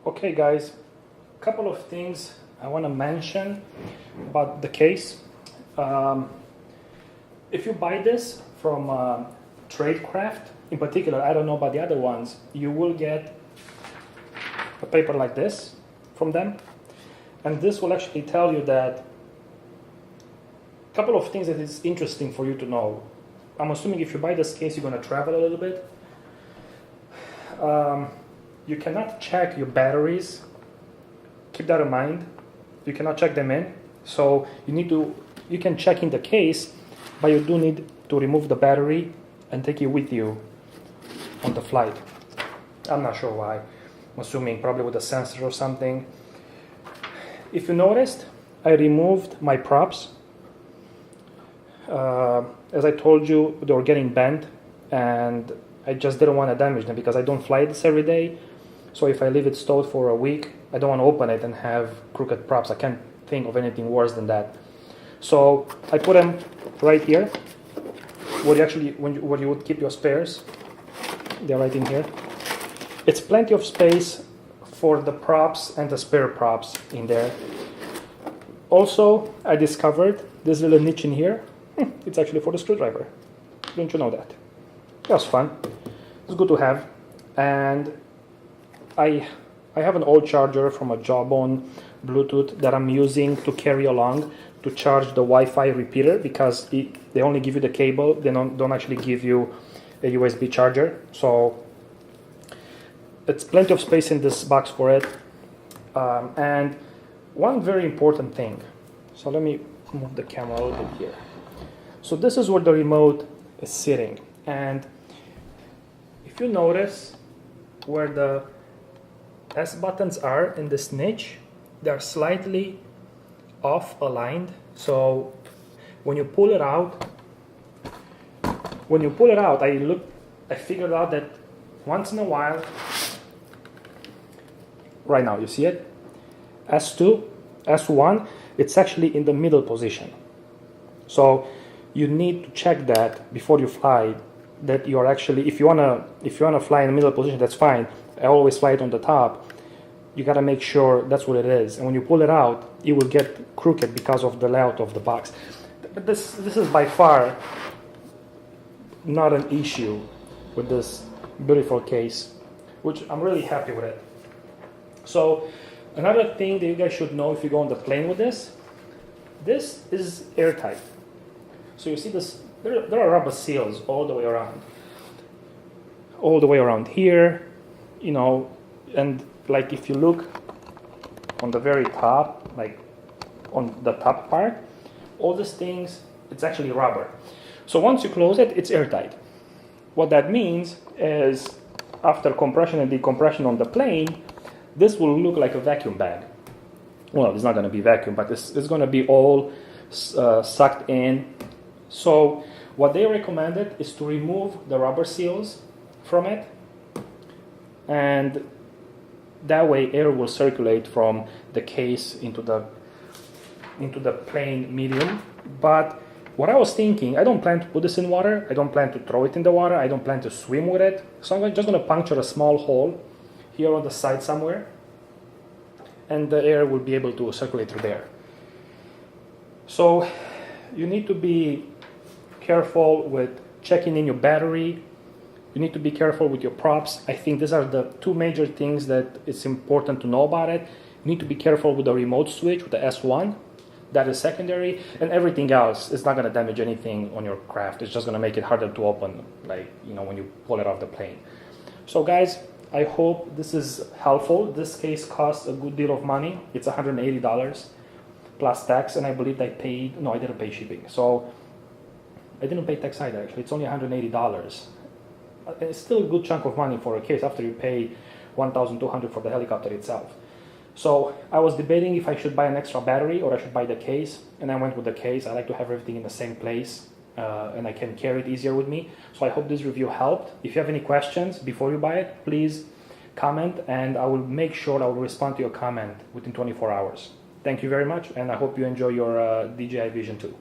Okay guys, a couple of things I want to mention about the case. If you buy this from Tradecraft, in particular, I don't know about the other ones, you will get a paper like this from them, and this will actually tell you that a couple of things that is interesting for you to know. I'm assuming if you buy this case, you're going to travel a little bit. You cannot check your batteries. Keep that in mind. You cannot check them in. So you can check in the case, but you do need to remove the battery and take it with you on the flight. I'm not sure why. I'm assuming probably with a sensor or something. If you noticed, I removed my props. As I told you, they were getting bent, and I just didn't want to damage them because I don't fly this every day. So if I leave it stowed for a week, I don't want to open it and have crooked props. I can't think of anything worse than that. So I put them right here, where you would keep your spares. They're right in here. It's plenty of space for the props and the spare props in there. Also, I discovered this little niche in here. It's actually for the screwdriver. Don't you know that? That was fun. It's good to have. And I have an old charger from a Jawbone Bluetooth that I'm using to carry along to charge the Wi-Fi repeater, because they only give you the cable. They don't actually give you a USB charger. So it's plenty of space in this box for it. And one very important thing. So let me move the camera a little bit here. So this is where the remote is sitting. And if you notice where the S buttons are in this niche, they're slightly off aligned. So when you pull it out, I figured out that once in a while, right now, you see it? S2, S1, it's actually in the middle position. So you need to check that before you fly, that you are actually, if you wanna fly in the middle position, that's fine. I always fly it on the top. You gotta make sure that's what it is. And when you pull it out, it will get crooked because of the layout of the box. But this is by far not an issue with this beautiful case, which I'm really happy with it. So another thing that you guys should know if you go on the plane with this is airtight. So you see this, there are rubber seals all the way around. All the way around here, you know, and like if you look on the very top, like on the top part, all these things, it's actually rubber. So once you close it, it's airtight. What that means is after compression and decompression on the plane, this will look like a vacuum bag. Well, it's not going to be vacuum, but it's going to be all sucked in. So what they recommended is to remove the rubber seals from it, and that way air will circulate from the case into the plane medium. But what I was thinking, I don't plan to put this in water, I don't plan to throw it in the water, I don't plan to swim with it, so I'm just going to puncture a small hole here on the side somewhere, and the air will be able to circulate through there. So you need to be careful with checking in your battery. You need to be careful with your props. I think these are the two major things that it's important to know about it. You need to be careful with the remote switch, with the S1. That is secondary. And everything else is not going to damage anything on your craft. It's just going to make it harder to open, like, you know, when you pull it off the plane. So guys, I hope this is helpful. This case costs a good deal of money. It's $180 plus tax, and I believe I didn't pay shipping. So I didn't pay tax either, actually. It's only $180. It's still a good chunk of money for a case after you pay $1,200 for the helicopter itself. So I was debating if I should buy an extra battery or I should buy the case, and I went with the case. I like to have everything in the same place, and I can carry it easier with me. So I hope this review helped. If you have any questions before you buy it, please comment, and I will make sure I will respond to your comment within 24 hours. Thank you very much, and I hope you enjoy your DJI Vision 2.